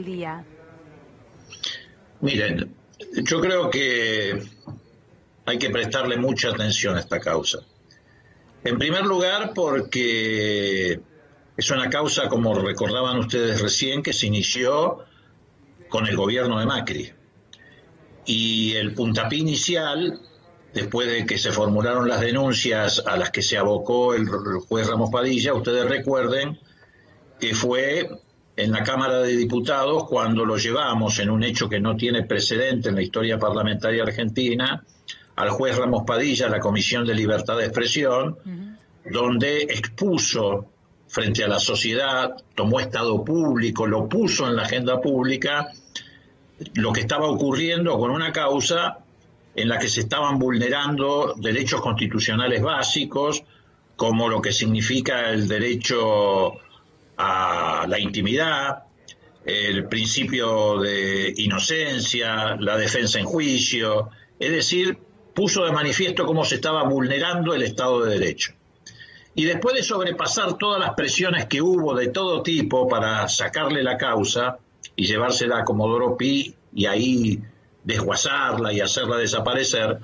día? Miren, yo creo que hay que prestarle mucha atención a esta causa. En primer lugar, porque es una causa, como recordaban ustedes recién, que se inició con el gobierno de Macri. Y el puntapié inicial, después de que se formularon las denuncias a las que se abocó el juez Ramos Padilla, ustedes recuerden que fue en la Cámara de Diputados cuando lo llevamos, en un hecho que no tiene precedente en la historia parlamentaria argentina, al juez Ramos Padilla a la Comisión de Libertad de Expresión, donde expuso frente a la sociedad, tomó estado público, lo puso en la agenda pública, lo que estaba ocurriendo con una causa en la que se estaban vulnerando derechos constitucionales básicos, como lo que significa el derecho a la intimidad, el principio de inocencia, la defensa en juicio, es decir, puso de manifiesto cómo se estaba vulnerando el Estado de Derecho. Y después de sobrepasar todas las presiones que hubo de todo tipo para sacarle la causa y llevársela a Comodoro Pi y ahí desguazarla y hacerla desaparecer,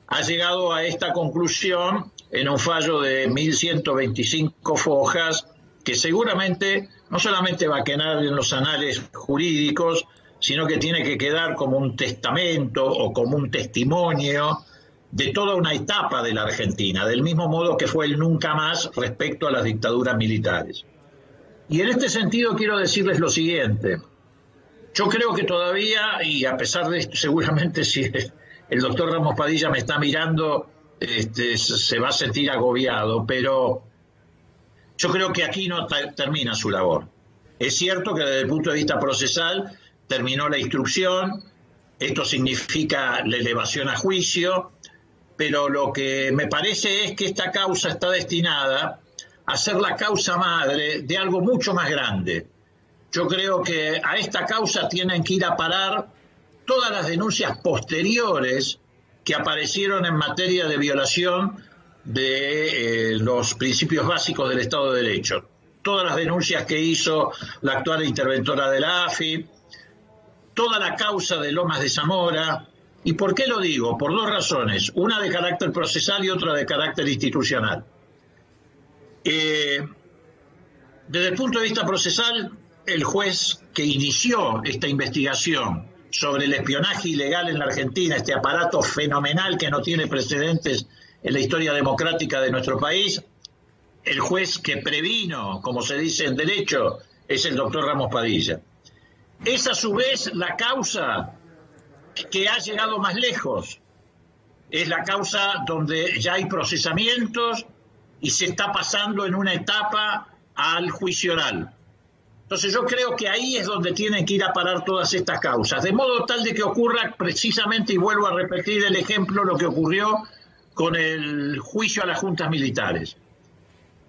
ha llegado a esta conclusión en un fallo de 1125 fojas que seguramente no solamente va a quedar en los anales jurídicos, sino que tiene que quedar como un testamento o como un testimonio de toda una etapa de la Argentina, del mismo modo que fue el nunca más respecto a las dictaduras militares. Y en este sentido quiero decirles lo siguiente. Yo creo que todavía, y a pesar de esto, seguramente si el doctor Ramos Padilla me está mirando, se va a sentir agobiado, pero yo creo que aquí no termina su labor. Es cierto que desde el punto de vista procesal terminó la instrucción, esto significa la elevación a juicio, pero lo que me parece es que esta causa está destinada a ser la causa madre de algo mucho más grande. Yo creo que a esta causa tienen que ir a parar todas las denuncias posteriores que aparecieron en materia de violación de los principios básicos del Estado de Derecho. Todas las denuncias que hizo la actual interventora de la AFI, toda la causa de Lomas de Zamora. ¿Y por qué lo digo? Por dos razones, una de carácter procesal y otra de carácter institucional. Desde el punto de vista procesal, el juez que inició esta investigación sobre el espionaje ilegal en la Argentina, este aparato fenomenal que no tiene precedentes en la historia democrática de nuestro país, el juez que previno, como se dice en derecho, es el doctor Ramos Padilla. Es a su vez la causa que ha llegado más lejos. Es la causa donde ya hay procesamientos y se está pasando en una etapa al juicio oral. Entonces yo creo que ahí es donde tienen que ir a parar todas estas causas, de modo tal de que ocurra precisamente, y vuelvo a repetir el ejemplo, lo que ocurrió con el juicio a las juntas militares.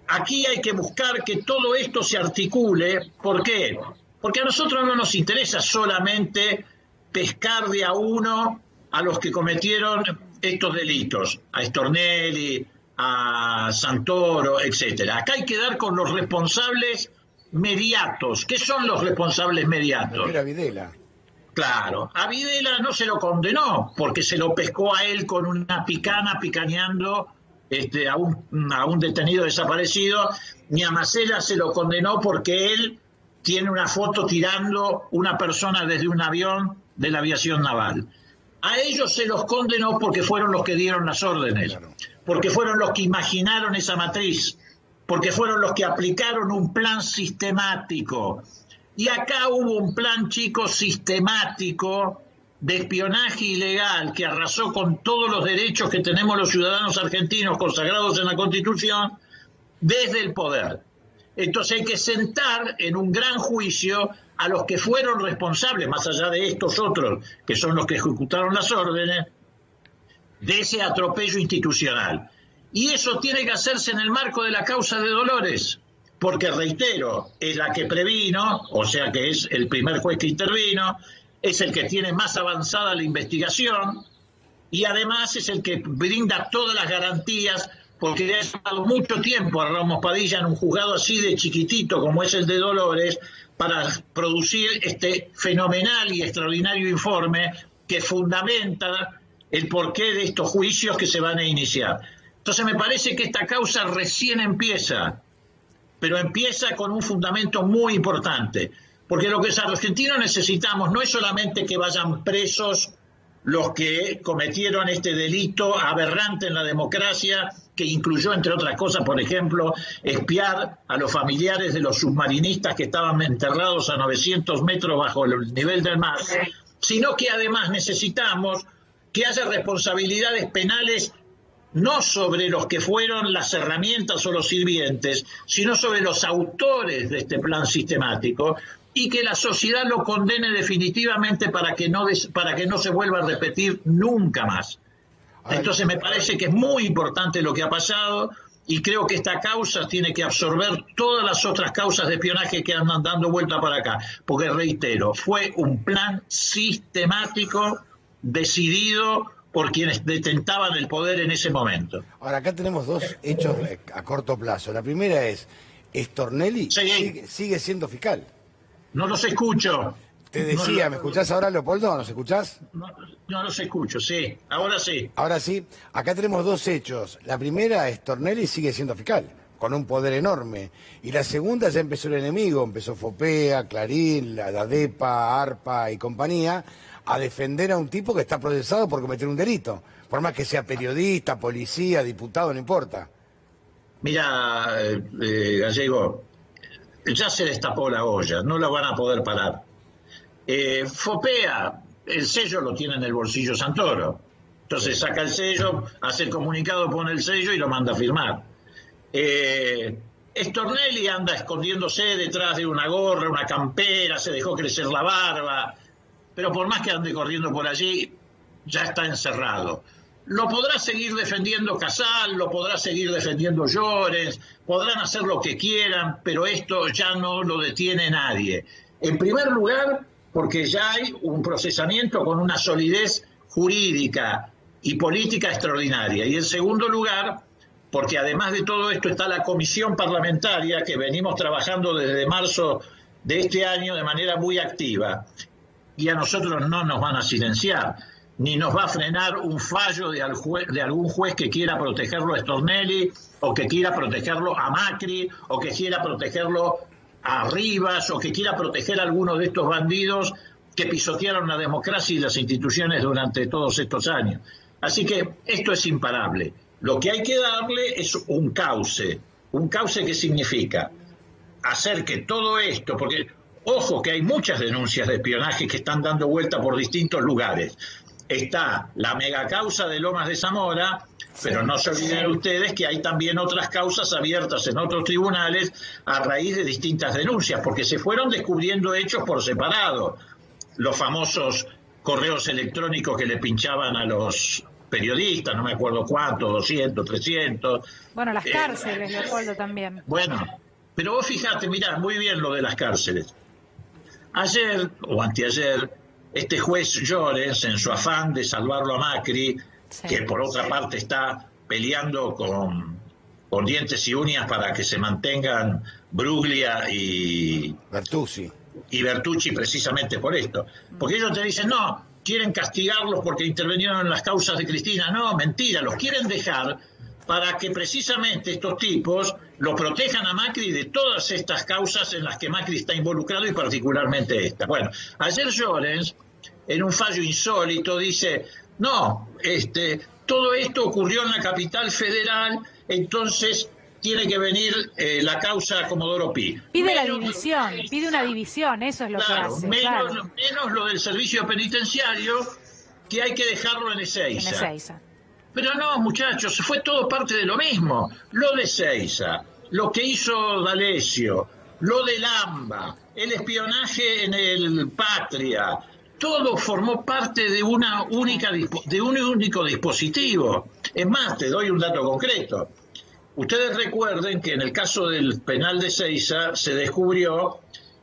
Aquí hay que buscar que todo esto se articule. ¿Por qué? Porque a nosotros no nos interesa solamente pescar de a uno a los que cometieron estos delitos, a Stornelli, a Santoro, etcétera. Acá hay que dar con los responsables mediatos. ¿Qué son los responsables mediatos? Era Videla. Claro, a Videla no se lo condenó porque se lo pescó a él con una picana picaneando a un detenido desaparecido, ni a Macera se lo condenó porque él tiene una foto tirando una persona desde un avión de la aviación naval. A ellos se los condenó porque fueron los que dieron las órdenes, porque fueron los que imaginaron esa matriz, porque fueron los que aplicaron un plan sistemático. Y acá hubo un plan, chicos, sistemático de espionaje ilegal que arrasó con todos los derechos que tenemos los ciudadanos argentinos consagrados en la Constitución desde el poder. Entonces hay que sentar en un gran juicio a los que fueron responsables, más allá de estos otros, que son los que ejecutaron las órdenes, de ese atropello institucional. Y eso tiene que hacerse en el marco de la causa de Dolores, porque, reitero, es la que previno, o sea que es el primer juez que intervino, es el que tiene más avanzada la investigación y además es el que brinda todas las garantías porque le ha llevado mucho tiempo a Ramos Padilla en un juzgado así de chiquitito como es el de Dolores para producir este fenomenal y extraordinario informe que fundamenta el porqué de estos juicios que se van a iniciar. Entonces me parece que esta causa recién empieza, pero empieza con un fundamento muy importante, porque lo que los argentinos necesitamos no es solamente que vayan presos los que cometieron este delito aberrante en la democracia, que incluyó, entre otras cosas, por ejemplo, espiar a los familiares de los submarinistas que estaban enterrados a 900 metros bajo el nivel del mar, sino que además necesitamos que haya responsabilidades penales no sobre los que fueron las herramientas o los sirvientes, sino sobre los autores de este plan sistemático, y que la sociedad lo condene definitivamente para que no se vuelva a repetir nunca más. Entonces me parece que es muy importante lo que ha pasado, y creo que esta causa tiene que absorber todas las otras causas de espionaje que andan dando vuelta para acá, porque reitero, fue un plan sistemático decidido por quienes detentaban el poder en ese momento. Ahora, acá tenemos dos hechos a corto plazo. La primera es, Stornelli sigue siendo fiscal. No los escucho. Te decía, ¿me escuchás ahora, Leopoldo? ¿Nos escuchás? No los escucho, sí. Ahora sí. Ahora sí. Acá tenemos dos hechos. La primera, Stornelli sigue siendo fiscal, con un poder enorme. Y la segunda, ya empezó el enemigo. Empezó Fopea, Clarín, la DADEPA, ARPA y compañía, a defender a un tipo que está procesado por cometer un delito. Por más que sea periodista, policía, diputado, no importa. Mira, Gallego, ya se destapó la olla, no la van a poder parar. Fopea, el sello lo tiene en el bolsillo Santoro. Entonces saca el sello, hace el comunicado, pone el sello y lo manda a firmar. Stornelli anda escondiéndose detrás de una gorra, una campera, se dejó crecer la barba, pero por más que ande corriendo por allí, ya está encerrado. Lo podrá seguir defendiendo Casal, lo podrá seguir defendiendo Llorens, podrán hacer lo que quieran, pero esto ya no lo detiene nadie. En primer lugar, porque ya hay un procesamiento con una solidez jurídica y política extraordinaria. Y en segundo lugar, porque además de todo esto está la comisión parlamentaria que venimos trabajando desde marzo de este año de manera muy activa. Y a nosotros no nos van a silenciar, ni nos va a frenar un fallo de algún juez que quiera protegerlo a Stornelli, o que quiera protegerlo a Macri, o que quiera protegerlo a Rivas, o que quiera proteger a algunos de estos bandidos que pisotearon la democracia y las instituciones durante todos estos años. Así que esto es imparable. Lo que hay que darle es un cauce que significa hacer que todo esto, porque ojo que hay muchas denuncias de espionaje que están dando vuelta por distintos lugares. Está la megacausa de Lomas de Zamora, pero no se olviden ustedes que hay también otras causas abiertas en otros tribunales a raíz de distintas denuncias, porque se fueron descubriendo hechos por separado. Los famosos correos electrónicos que le pinchaban a los periodistas, no me acuerdo cuántos, 200, 300. Bueno, las cárceles, Leopoldo, también. Bueno, pero vos fijate, mirá, muy bien lo de las cárceles. Ayer o anteayer, este juez Llorens, en su afán de salvarlo a Macri, que por otra parte está peleando con dientes y uñas para que se mantengan Bruglia y Bertucci precisamente por esto. Porque ellos te dicen, no, quieren castigarlos porque intervinieron en las causas de Cristina. No, mentira, los quieren dejar para que precisamente estos tipos lo protejan a Macri de todas estas causas en las que Macri está involucrado, y particularmente esta. Bueno, ayer Llorens, en un fallo insólito, dice, no, todo esto ocurrió en la capital federal, entonces tiene que venir la causa Comodoro Pi. Pide la división, pide una división, eso es lo que hace. Menos lo del servicio penitenciario, que hay que dejarlo en Ezeiza. Pero no, muchachos, fue todo parte de lo mismo. Lo de Ezeiza, lo que hizo D'Alessio, lo del AMBA, el espionaje en el Patria, todo formó parte de un único dispositivo. Es más, te doy un dato concreto. Ustedes recuerden que en el caso del penal de Ezeiza se descubrió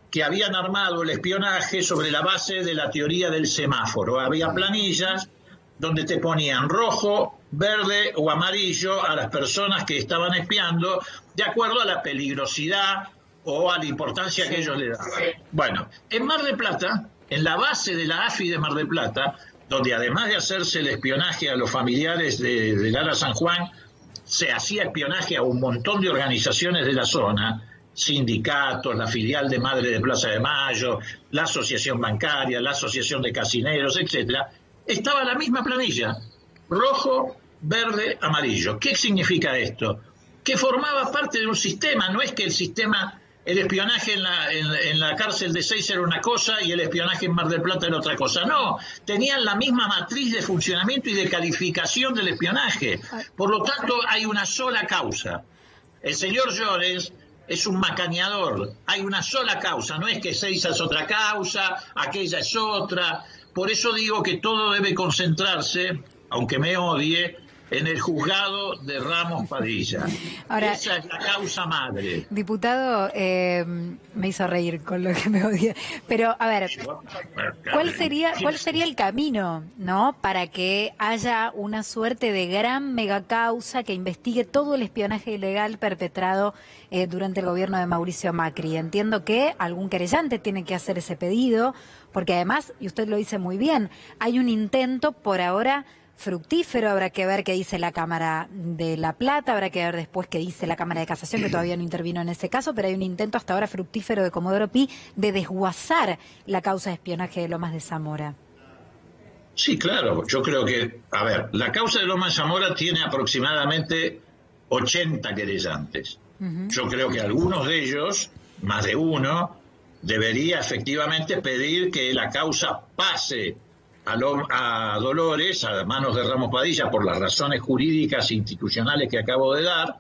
que habían armado el espionaje sobre la base de la teoría del semáforo. Había planillas donde te ponían rojo, verde o amarillo a las personas que estaban espiando de acuerdo a la peligrosidad o a la importancia que ellos le daban. Bueno, en Mar del Plata, en la base de la AFI de Mar del Plata, donde además de hacerse el espionaje a los familiares de Lara San Juan, se hacía espionaje a un montón de organizaciones de la zona, sindicatos, la filial de Madre de Plaza de Mayo, la asociación bancaria, la asociación de casineros, etcétera, estaba la misma planilla, rojo, verde, amarillo. ¿Qué significa esto? Que formaba parte de un sistema, no es que el espionaje en la cárcel de Seiza era una cosa y el espionaje en Mar del Plata era otra cosa. No, tenían la misma matriz de funcionamiento y de calificación del espionaje. Por lo tanto, hay una sola causa. El señor Llorens es un macaneador. Hay una sola causa, no es que Seiza es otra causa, aquella es otra. Por eso digo que todo debe concentrarse, aunque me odie, en el juzgado de Ramos Padilla. Ahora, esa es la causa madre. Diputado, me hizo reír con lo que me odia. Pero, a ver, ¿cuál sería el camino, no, para que haya una suerte de gran megacausa que investigue todo el espionaje ilegal perpetrado durante el gobierno de Mauricio Macri? Entiendo que algún querellante tiene que hacer ese pedido, porque además, y usted lo dice muy bien, hay un intento por ahora fructífero. Habrá que ver qué dice la Cámara de La Plata, habrá que ver después qué dice la Cámara de Casación, que todavía no intervino en ese caso, pero hay un intento hasta ahora fructífero de Comodoro Pi de desguazar la causa de espionaje de Lomas de Zamora. Sí, claro, yo creo que, a ver, la causa de Lomas de Zamora tiene aproximadamente 80 querellantes. Yo creo que algunos de ellos, más de uno, debería efectivamente pedir que la causa pase a Dolores, a manos de Ramos Padilla, por las razones jurídicas e institucionales que acabo de dar.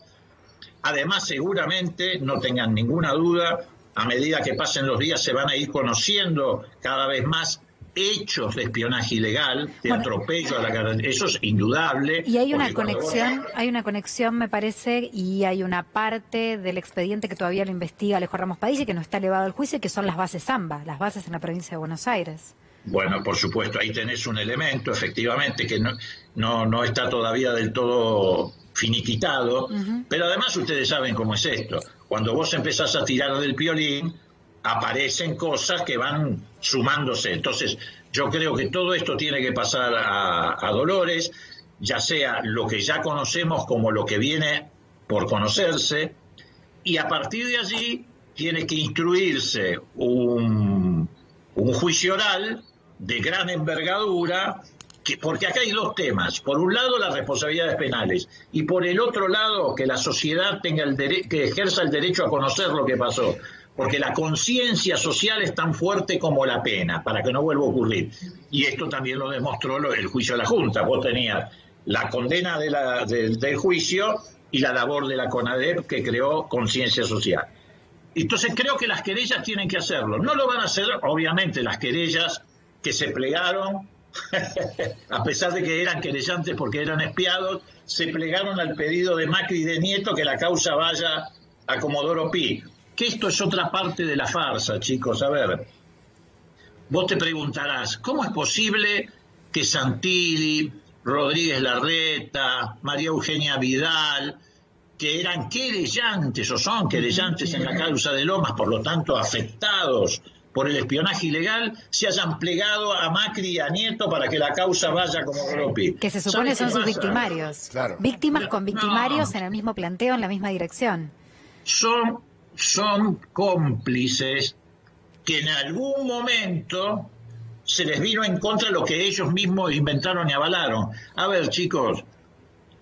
Además, seguramente, no tengan ninguna duda, a medida que pasen los días se van a ir conociendo cada vez más hechos de espionaje ilegal, de atropello a la garantía. Eso es indudable. Y hay una conexión, me parece, y hay una parte del expediente que todavía lo investiga Alejo Ramos Padilla y que no está elevado al juicio, que son las bases AMBA, las bases en la provincia de Buenos Aires. Bueno, por supuesto, ahí tenés un elemento, efectivamente, que no está todavía del todo finiquitado, pero además ustedes saben cómo es esto. Cuando vos empezás a tirar del piolín, aparecen cosas que van sumándose. Entonces, yo creo que todo esto tiene que pasar a Dolores, ya sea lo que ya conocemos como lo que viene por conocerse, y a partir de allí tiene que instruirse un juicio oral de gran envergadura, porque acá hay dos temas. Por un lado, las responsabilidades penales, y por el otro lado, que la sociedad tenga que ejerza el derecho a conocer lo que pasó, porque la conciencia social es tan fuerte como la pena, para que no vuelva a ocurrir. Y esto también lo demostró el juicio de la Junta. Vos tenías la condena del juicio y la labor de la CONADEP, que creó conciencia social. Entonces creo que las querellas tienen que hacerlo. No lo van a hacer, obviamente, las querellas que se plegaron, a pesar de que eran querellantes porque eran espiados, se plegaron al pedido de Macri y de Nieto que la causa vaya a Comodoro Pi. Que esto es otra parte de la farsa, chicos. A ver, vos te preguntarás, ¿cómo es posible que Santilli, Rodríguez Larreta, María Eugenia Vidal, que eran querellantes o son querellantes en la causa de Lomas, por lo tanto afectados por el espionaje ilegal, se hayan plegado a Macri y a Nieto para que la causa vaya como Pi? Que se supone son sus victimarios. Claro. Víctimas con victimarios en el mismo planteo, en la misma dirección. Son cómplices que en algún momento se les vino en contra lo que ellos mismos inventaron y avalaron. A ver, chicos,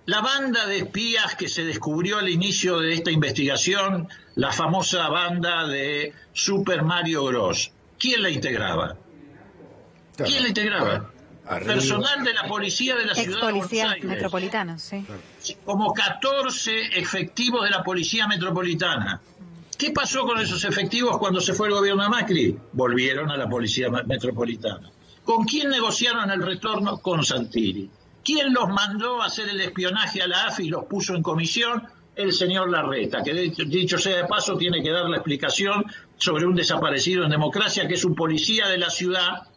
la banda de espías que se descubrió al inicio de esta investigación, la famosa banda de Super Mario Bros. ¿Quién la integraba? Claro. ¿Quién la integraba? Arriba. Personal de la policía de la ciudad de Buenos Ex-policía Aires. metropolitana, sí. Como 14 efectivos de la policía metropolitana. ¿Qué pasó con esos efectivos cuando se fue el gobierno de Macri? Volvieron a la policía metropolitana. ¿Con quién negociaron el retorno? Con Santilli. ¿Quién los mandó a hacer el espionaje a la AFI y los puso en comisión? El señor Larreta, que dicho sea de paso tiene que dar la explicación sobre un desaparecido en democracia, que es un policía de la ciudad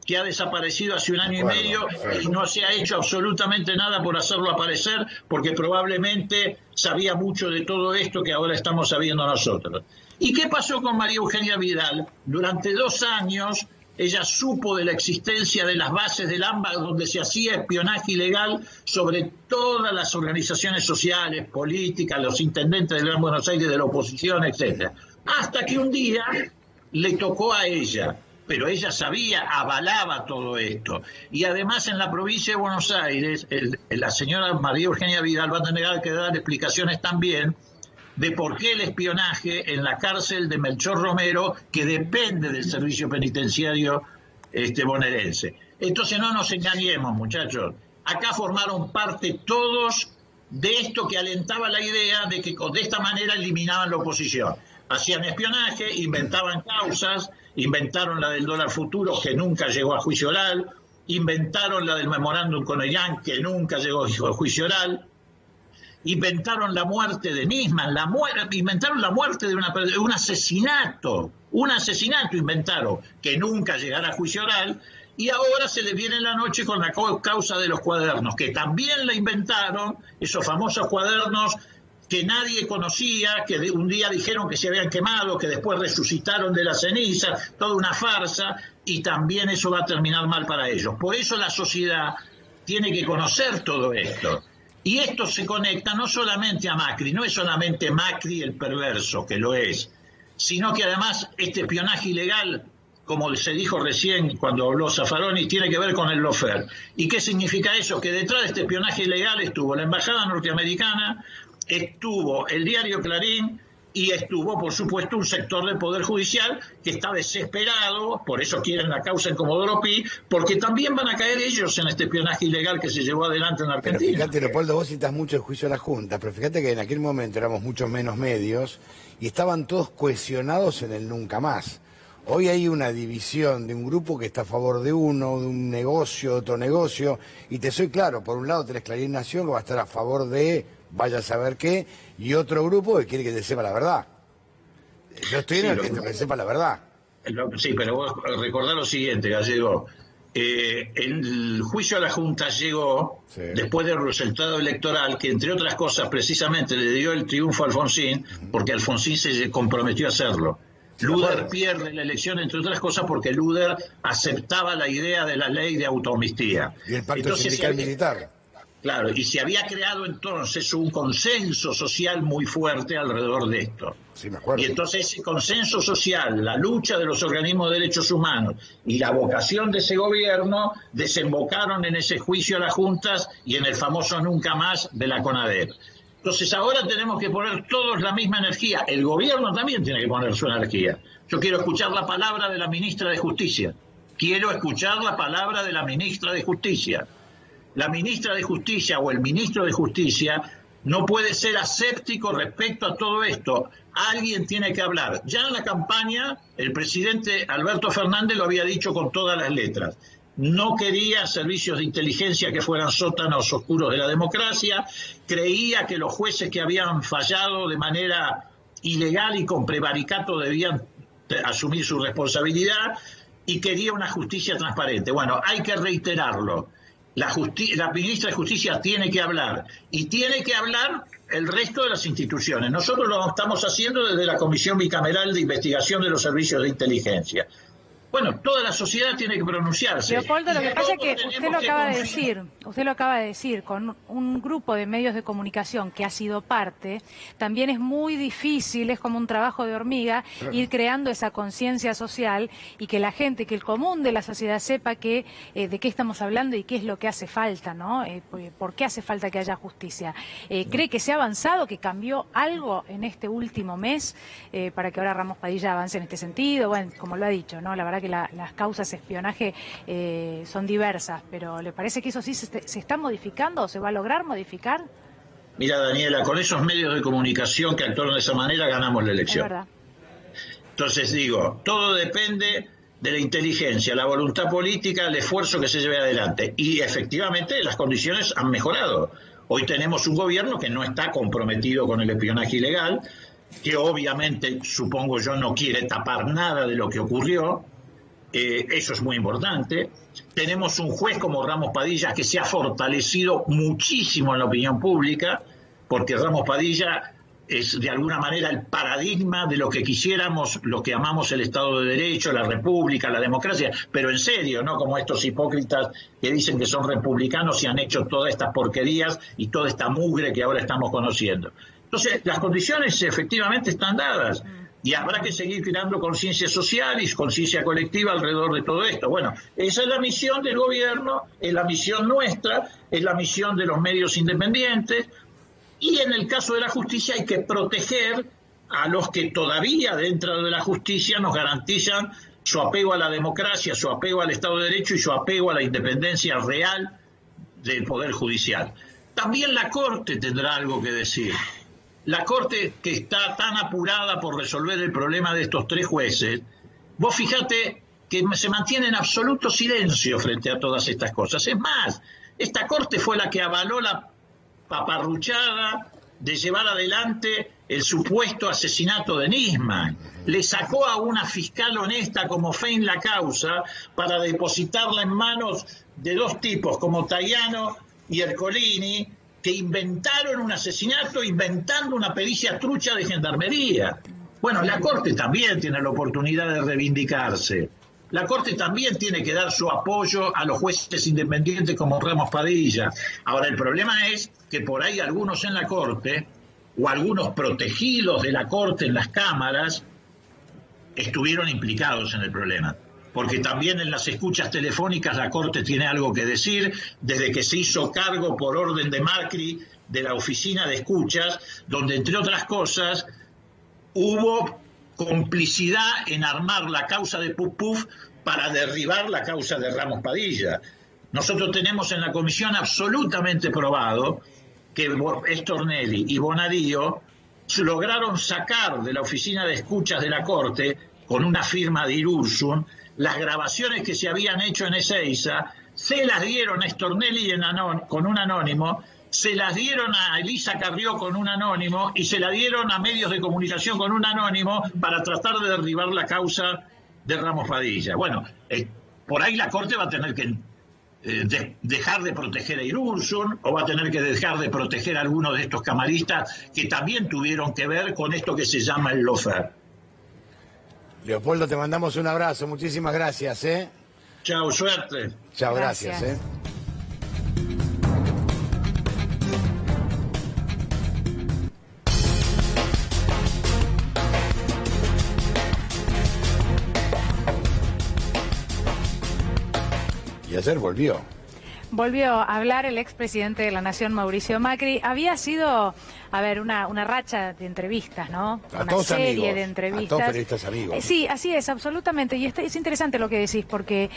que ha desaparecido hace 1 año y medio y no se ha hecho absolutamente nada por hacerlo aparecer, porque probablemente sabía mucho de todo esto que ahora estamos sabiendo nosotros. ¿Y qué pasó con María Eugenia Vidal? Durante 2 años ella supo de la existencia de las bases del AMBA, donde se hacía espionaje ilegal sobre todas las organizaciones sociales, políticas, los intendentes del Gran Buenos Aires, de la oposición, etcétera. Hasta que un día le tocó a ella, pero ella sabía, avalaba todo esto. Y además en la provincia de Buenos Aires, la señora María Eugenia Vidal va a tener que dar explicaciones también de por qué el espionaje en la cárcel de Melchor Romero, que depende del servicio penitenciario bonaerense. Entonces no nos engañemos, muchachos. Acá formaron parte todos de esto que alentaba la idea de que de esta manera eliminaban la oposición. Hacían espionaje, inventaban causas, inventaron la del dólar futuro, que nunca llegó a juicio oral, inventaron la del memorándum con Ollán, que nunca llegó a juicio oral, inventaron la muerte de Nisman, inventaron la muerte de un asesinato inventaron, que nunca llegará a juicio oral, y ahora se les viene la noche con la causa de los cuadernos, que también la inventaron, esos famosos cuadernos que nadie conocía, que un día dijeron que se habían quemado, que después resucitaron de las cenizas, toda una farsa, y también eso va a terminar mal para ellos. Por eso la sociedad tiene que conocer todo esto. Y esto se conecta no solamente a Macri, no es solamente Macri el perverso, que lo es, sino que además este espionaje ilegal, como se dijo recién cuando habló Zaffaroni, tiene que ver con el lawfare. ¿Y qué significa eso? Que detrás de este espionaje ilegal estuvo la embajada norteamericana, estuvo el diario Clarín y estuvo, por supuesto, un sector del Poder Judicial que está desesperado, por eso quieren la causa en Comodoro Pi, porque también van a caer ellos en este espionaje ilegal que se llevó adelante en Argentina. Pero fíjate, Leopoldo, vos citas mucho el juicio de la Junta, pero fíjate que en aquel momento éramos muchos menos medios y estaban todos cohesionados en el nunca más. Hoy hay una división de un grupo que está a favor de uno, de un negocio, de otro negocio, y te soy claro, por un lado tenés Clarín Nación que va a estar a favor de vaya a saber qué, y otro grupo que quiere que te sepa la verdad. Yo estoy en el que te sepa la verdad. Sí, pero vos recordá lo siguiente, Gallego. El juicio a la Junta llegó después del resultado electoral que, entre otras cosas, precisamente le dio el triunfo a Alfonsín, porque Alfonsín se comprometió a hacerlo. Luder pierde la elección, entre otras cosas, porque Luder aceptaba la idea de la ley de autoamnistía. Y el pacto sindical militar. Claro, y se había creado entonces un consenso social muy fuerte alrededor de esto. Sí, me acuerdo. Y entonces ese consenso social, la lucha de los organismos de derechos humanos y la vocación de ese gobierno desembocaron en ese juicio a las juntas y en el famoso nunca más de la CONADEP. Entonces ahora tenemos que poner todos la misma energía. El gobierno también tiene que poner su energía. Yo quiero escuchar la palabra de la ministra de Justicia. Quiero escuchar la palabra de la ministra de Justicia. La ministra de Justicia o el ministro de Justicia no puede ser aséptico respecto a todo esto. Alguien tiene que hablar. Ya en la campaña, el presidente Alberto Fernández lo había dicho con todas las letras. No quería servicios de inteligencia que fueran sótanos oscuros de la democracia. Creía que los jueces que habían fallado de manera ilegal y con prevaricato debían asumir su responsabilidad y quería una justicia transparente. Bueno, hay que reiterarlo. La ministra de Justicia tiene que hablar y tiene que hablar el resto de las instituciones. Nosotros lo estamos haciendo desde la Comisión Bicameral de Investigación de los Servicios de Inteligencia. Bueno, toda la sociedad tiene que pronunciarse. Leopoldo, lo que pasa es que usted lo acaba de decir, con un grupo de medios de comunicación que ha sido parte, también es muy difícil, es como un trabajo de hormiga, ir creando esa conciencia social y que la gente, que el común de la sociedad sepa que de qué estamos hablando y qué es lo que hace falta, ¿no? ¿Por qué hace falta que haya justicia? ¿Cree que se ha avanzado, que cambió algo en este último mes para que ahora Ramos Padilla avance en este sentido? Bueno, como lo ha dicho, ¿no? La verdad que las causas de espionaje son diversas, pero ¿le parece que eso sí se está modificando o se va a lograr modificar? Mira, Daniela, con esos medios de comunicación que actuaron de esa manera ganamos la elección. Es verdad. Entonces digo, todo depende de la inteligencia, la voluntad política, el esfuerzo que se lleve adelante. Y efectivamente las condiciones han mejorado. Hoy tenemos un gobierno que no está comprometido con el espionaje ilegal, que obviamente, supongo yo, no quiere tapar nada de lo que ocurrió. Eso es muy importante. Tenemos un juez como Ramos Padilla que se ha fortalecido muchísimo en la opinión pública, porque Ramos Padilla es de alguna manera el paradigma de lo que quisiéramos, lo que amamos el Estado de Derecho, la República, la democracia, pero en serio, no como estos hipócritas que dicen que son republicanos y han hecho todas estas porquerías y toda esta mugre que ahora estamos conociendo. Entonces, las condiciones efectivamente están dadas y habrá que seguir creando conciencia social y conciencia colectiva alrededor de todo esto. Bueno, esa es la misión del gobierno, es la misión nuestra, es la misión de los medios independientes. Y en el caso de la justicia hay que proteger a los que todavía dentro de la justicia nos garantizan su apego a la democracia, su apego al Estado de Derecho y su apego a la independencia real del Poder Judicial. También la Corte tendrá algo que decir. La Corte, que está tan apurada por resolver el problema de estos 3 jueces, vos fíjate que se mantiene en absoluto silencio frente a todas estas cosas. Es más, esta Corte fue la que avaló la paparruchada de llevar adelante el supuesto asesinato de Nisman. Le sacó a una fiscal honesta como Fein la causa para depositarla en manos de 2 tipos como Tayano y Ercolini, que inventaron un asesinato inventando una pericia trucha de gendarmería. Bueno, la Corte también tiene la oportunidad de reivindicarse. La Corte también tiene que dar su apoyo a los jueces independientes como Ramos Padilla. Ahora, el problema es que por ahí algunos en la Corte, o algunos protegidos de la Corte en las cámaras, estuvieron implicados en el problema. Porque también en las escuchas telefónicas la Corte tiene algo que decir, desde que se hizo cargo por orden de Macri de la oficina de escuchas, donde entre otras cosas hubo complicidad en armar la causa de Puf Puf para derribar la causa de Ramos Padilla. Nosotros tenemos en la comisión absolutamente probado que Stornelli y Bonadío lograron sacar de la oficina de escuchas de la Corte, con una firma de Irursun, las grabaciones que se habían hecho en Ezeiza, se las dieron a Stornelli con un anónimo, se las dieron a Elisa Carrió con un anónimo y se la dieron a medios de comunicación con un anónimo para tratar de derribar la causa de Ramos Padilla. Bueno, por ahí la Corte va a tener que dejar de proteger a Irursun, o va a tener que dejar de proteger a algunos de estos camaristas que también tuvieron que ver con esto que se llama el lawfare. Leopoldo, te mandamos un abrazo, muchísimas gracias, ¿eh? Chao, suerte. Chao, gracias, ¿eh? Y ayer volvió. Volvió a hablar el expresidente de la Nación, Mauricio Macri. Había sido, a ver, una racha de entrevistas, ¿no? Una serie de entrevistas. A todos periodistas amigos. Sí, así es, absolutamente. Y es interesante lo que decís, porque